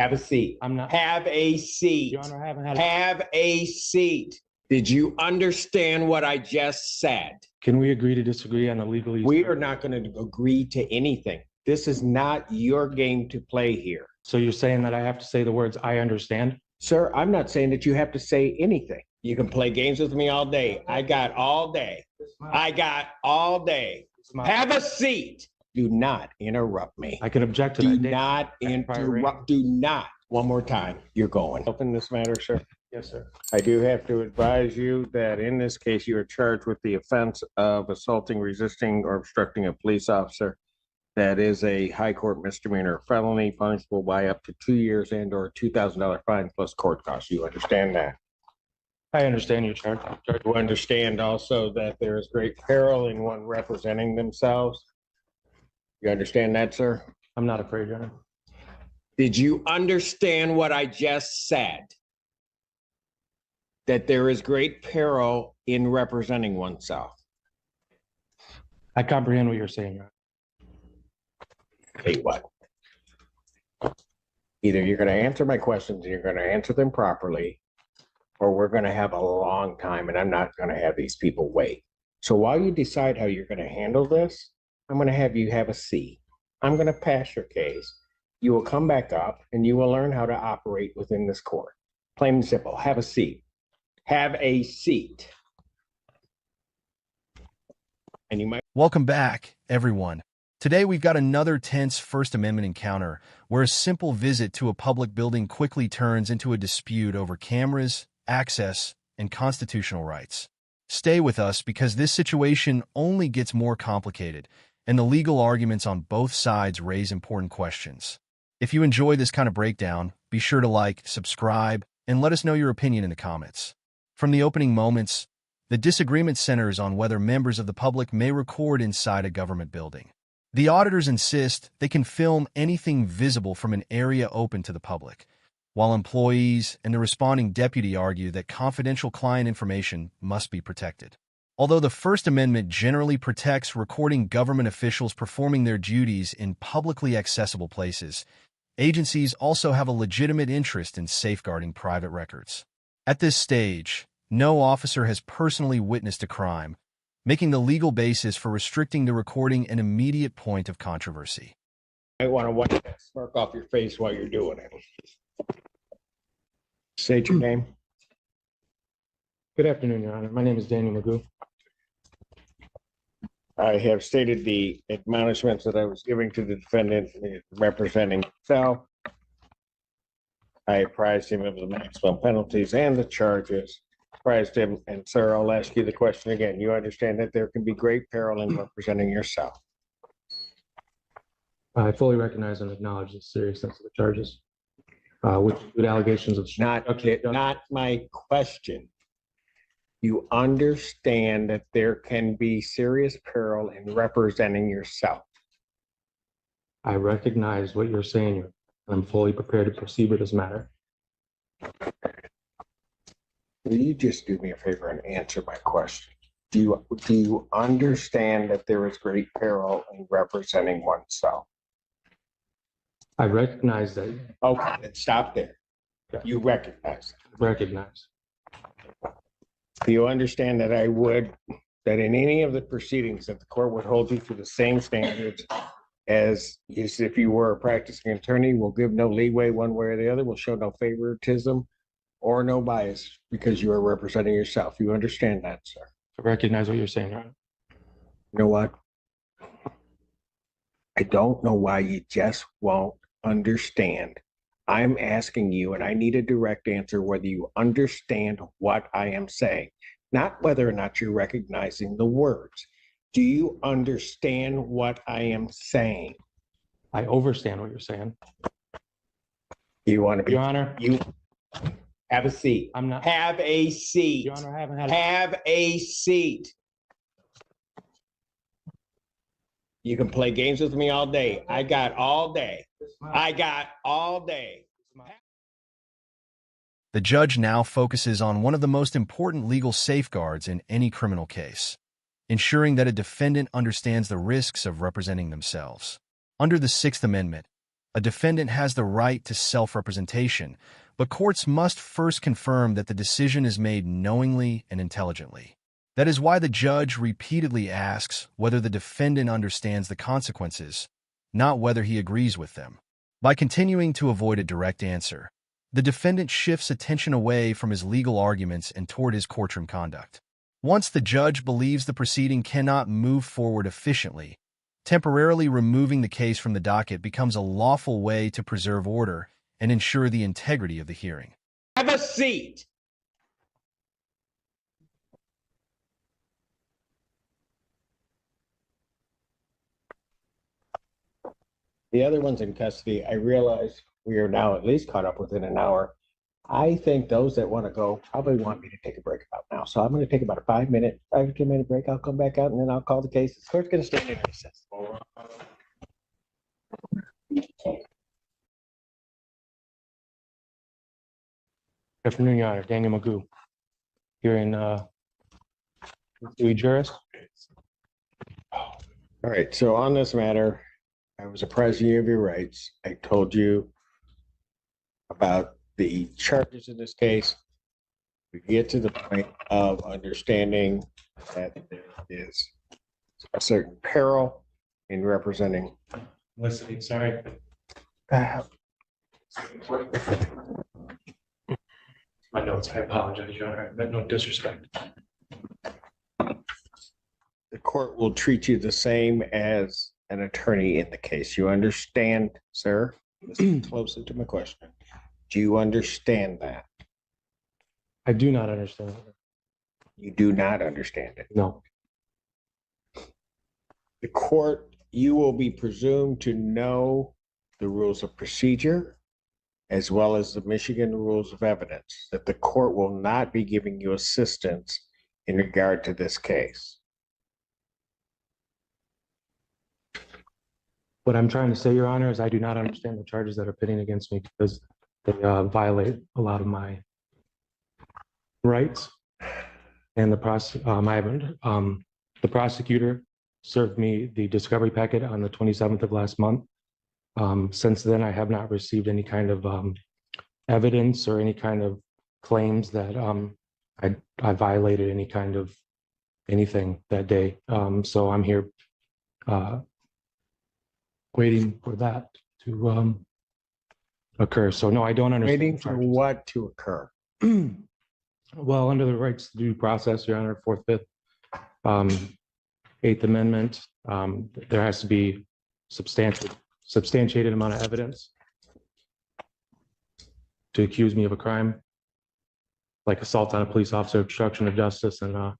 Have a seat. I'm not. Have a seat. Your Honor, I haven't had. Have a seat. Did you understand what I just said? Can we agree to disagree on the legalese? We are not going to agree to anything. This is not your game to play here. So you're saying that I have to say the words "I understand"? Sir, I'm not saying that you have to say anything. You can play games with me all day. I got all day. I got all day. Have a seat. Do not interrupt me. I can object to Do that. not interrupt. Do not. One more time. You're going. In this matter, sir. Yes, sir. I do have to advise you that in this case, you are charged with the offense of assaulting, resisting, or obstructing a police officer. That is a high court misdemeanor felony, punishable by up to 2 years and or $2,000 fine plus court costs. You understand that? I understand your charge. You understand also that there is great peril in one representing themselves. You understand that, sir? I'm not afraid, Your Honor. Did you understand what I just said? That there is great peril in representing oneself. I comprehend what you're saying, Your Honor. Tell you what. Either you're going to answer my questions and you're going to answer them properly, or we're going to have a long time and I'm not going to have these people wait. So while you decide how you're going to handle this, I'm going to have you have a seat. I'm going to pass your case. You will come back up and you will learn how to operate within this court. Plain and simple. Have a seat. Have a seat. And you might. Welcome back, everyone. Today we've got another tense First Amendment encounter where a simple visit to a public building quickly turns into a dispute over cameras, access, and constitutional rights. Stay with us because this situation only gets more complicated, and the legal arguments on both sides raise important questions. If you enjoy this kind of breakdown, be sure to like, subscribe, and let us know your opinion in the comments. From the opening moments, the disagreement centers on whether members of the public may record inside a government building. The auditors insist they can film anything visible from an area open to the public, while employees and the responding deputy argue that confidential client information must be protected. Although the First Amendment generally protects recording government officials performing their duties in publicly accessible places, agencies also have a legitimate interest in safeguarding private records. At this stage, no officer has personally witnessed a crime, making the legal basis for restricting the recording an immediate point of controversy. I want to wipe that smirk off your face while you're doing it. State your name. Good afternoon, Your Honor. My name is Daniel Magoo. I have stated the admonishments that I was giving to the defendant representing himself. I apprised him of the maximum penalties and the charges. Apprised him, and sir, I'll ask you the question again. You understand that there can be great peril in representing yourself? I fully recognize and acknowledge the seriousness of the charges, which include allegations of Not my question. You understand that there can be serious peril in representing yourself? I recognize what you're saying, and I'm fully prepared to proceed with this matter. Will you just do me a favor and answer my question? Do you understand that there is great peril in representing oneself? I recognize that. Okay, then stop there. Yeah. You recognize that. Recognize. Do you understand that that in any of the proceedings that the court would hold you to the same standards as if you were a practicing attorney, will give no leeway one way or the other, will show no favoritism or no bias because you are representing yourself? You understand that, sir? I recognize what you're saying, Your Honor. You know what? I don't know why you just won't understand. I'm asking you, and I need a direct answer, whether you understand what I am saying, not whether or not you're recognizing the words. Do you understand what I am saying? I overstand what you're saying. You want to be? Your Honor. You have a seat. I'm not. Have a seat. Your Honor, I haven't had. Have a seat. You can play games with me all day. I got all day. I got all day. The judge now focuses on one of the most important legal safeguards in any criminal case, ensuring that a defendant understands the risks of representing themselves. Under the Sixth Amendment, A defendant has the right to self-representation, but courts must first confirm that the decision is made knowingly and intelligently. That is why the judge repeatedly asks whether the defendant understands the consequences, not whether he agrees with them. By continuing to avoid a direct answer, the defendant shifts attention away from his legal arguments and toward his courtroom conduct. Once the judge believes the proceeding cannot move forward efficiently, temporarily removing the case from the docket becomes a lawful way to preserve order and ensure the integrity of the hearing. Have a seat. The other one's in custody. I realize we are now at least caught up within an hour. I think those that want to go probably want me to take a break about now. So I'm going to take about a 5 to 10 minute break. I'll come back out and then I'll call the case. The court's going to stand in recess. Good afternoon, Your Honor. Daniel Magoo. Here in Louis Juris. All right. So on this matter, I was apprising you of your rights. I told you about the charges in this case. We get to the point of understanding that there is a certain peril in representing. Listening, sorry. My notes, I apologize, Your Honor. I meant no disrespect. The court will treat you the same as an attorney in the case. You understand, sir? Listen closely to my question. Do you understand that? I do not understand. You do not understand it. No. The court, you will be presumed to know the rules of procedure as well as the Michigan rules of evidence, that the court will not be giving you assistance in regard to this case. What I'm trying to say, Your Honor, is I do not understand the charges that are pitting against me because they violate a lot of my rights. And the prosecutor served me the discovery packet on the 27th of last month. Since then, I have not received any kind of evidence or any kind of claims that I violated any kind of anything that day. So I'm here waiting for that to occur. So no, I don't understand. Waiting for what to occur? Well, under the rights to due process, Your Honor, 4th, 5th, 8th Amendment, there has to be substantiated amount of evidence to accuse me of a crime, like assault on a police officer, obstruction of justice, and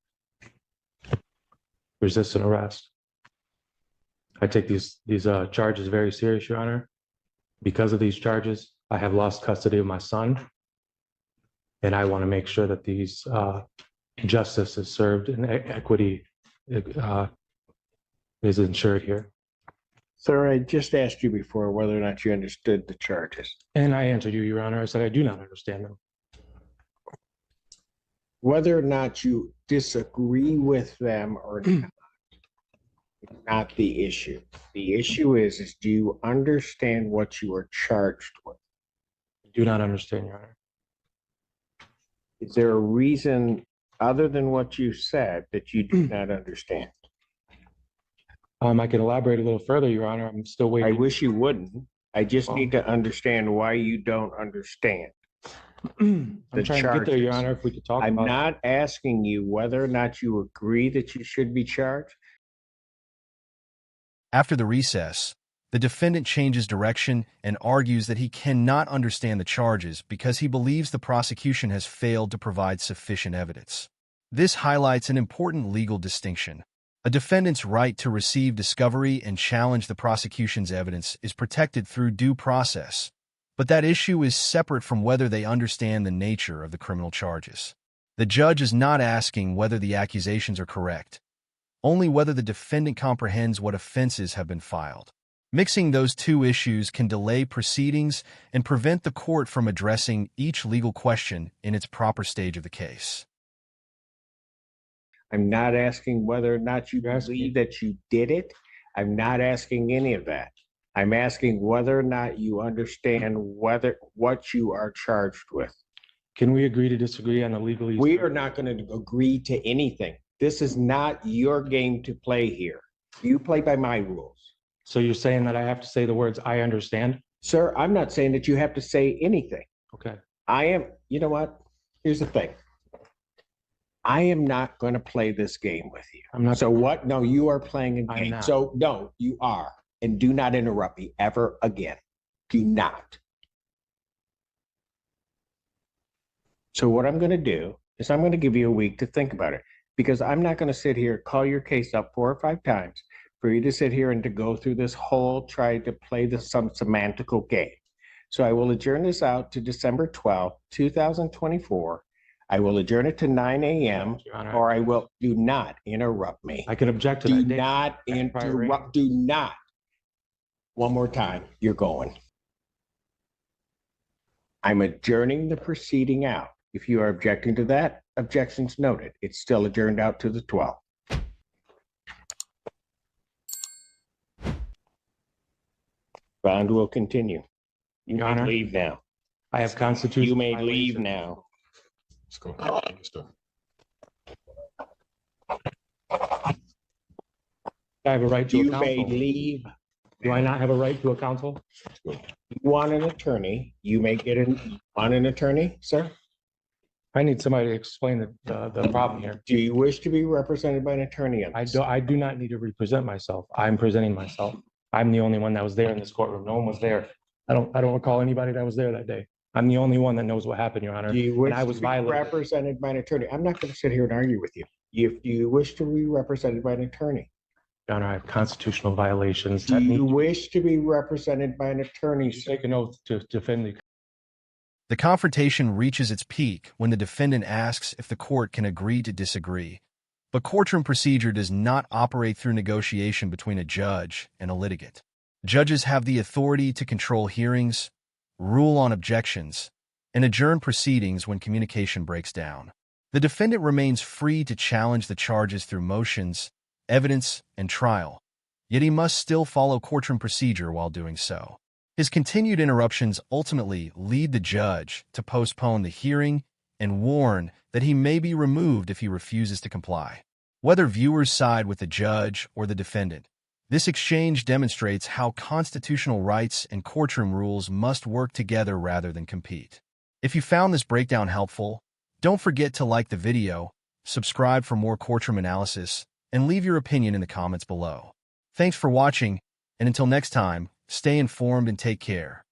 resisting arrest. I take these charges very serious, Your Honor. Because of these charges, I have lost custody of my son, and I want to make sure that these justice is served and equity is ensured here. Sir, I just asked you before whether or not you understood the charges. And I answered you, Your Honor. I said I do not understand them. Whether or not you disagree with them or not, is not the issue. The issue is do you understand what you are charged with? I do not understand, Your Honor. Is there a reason other than what you said that you do not understand? I can elaborate a little further, Your Honor. I'm still I waiting. wish you wouldn't. I just need to understand why you don't understand. I'm trying to get there, Your charges. Honor, if we could talk I'm about it. not asking you whether or not you agree that you should be charged. After the recess, the defendant changes direction and argues that he cannot understand the charges because he believes the prosecution has failed to provide sufficient evidence. This highlights an important legal distinction. A defendant's right to receive discovery and challenge the prosecution's evidence is protected through due process, but that issue is separate from whether they understand the nature of the criminal charges. The judge is not asking whether the accusations are correct, only whether the defendant comprehends what offenses have been filed. Mixing those two issues can delay proceedings and prevent the court from addressing each legal question in its proper stage of the case. I'm not asking whether or not you believe that you did it. I'm not asking any of that. I'm asking whether or not you understand what you are charged with. Can we agree to disagree on the legalese? We are not going to agree to anything. This is not your game to play here. You play by my rules. So you're saying that I have to say the words, I understand? Sir, I'm not saying that you have to say anything. Okay. You know what? Here's the thing. I am not going to play this game with you. I'm not. So what? No, you are playing a I'm game. not. So no, you are. And do not interrupt me ever again. Do not. So what I'm going to do is I'm going to give you a week to think about it, because I'm not going to sit here, call your case up 4 or 5 times for you to sit here and to go through this whole, try to play some semantical game. So I will adjourn this out to December 12th, 2024. I will adjourn it to 9 a.m. Your Honor. or I will. Do not interrupt me. I can object to Do that date. not interrupt. Do not. One more time. You're going. I'm adjourning the proceeding out. If you are objecting to that, objections noted. It's still adjourned out to the 12th. Bond will continue. You Your may Honor. leave now. I have constitutional. You may leave violations. now. Let's go. Let's go. I have a right to You a may counsel. leave. Do I not have a right to a counsel? You want an attorney? You may get want an attorney, sir? I need somebody to explain the problem here. Do you wish to be represented by an attorney on this? I do not need to represent myself. I'm presenting myself. I'm the only one that was there in this courtroom. No one was there. I don't recall anybody that was there that day. I'm the only one that knows what happened, Your Honor. Do you wish And I was to be violated. represented by an attorney? I'm not going to sit here and argue with you. If you wish to be represented by an attorney, Your Honor, I have constitutional violations. do that need you to wish to be represented by an attorney, sir? take an oath to defend the. The confrontation reaches its peak when the defendant asks if the court can agree to disagree. But courtroom procedure does not operate through negotiation between a judge and a litigant. Judges have the authority to control hearings, rule on objections, and adjourn proceedings when communication breaks down. The defendant remains free to challenge the charges through motions, evidence, and trial, yet he must still follow courtroom procedure while doing so. His continued interruptions ultimately lead the judge to postpone the hearing and warn that he may be removed if he refuses to comply. Whether viewers side with the judge or the defendant, this exchange demonstrates how constitutional rights and courtroom rules must work together rather than compete. If you found this breakdown helpful, don't forget to like the video, subscribe for more courtroom analysis, and leave your opinion in the comments below. Thanks for watching, and until next time, stay informed and take care.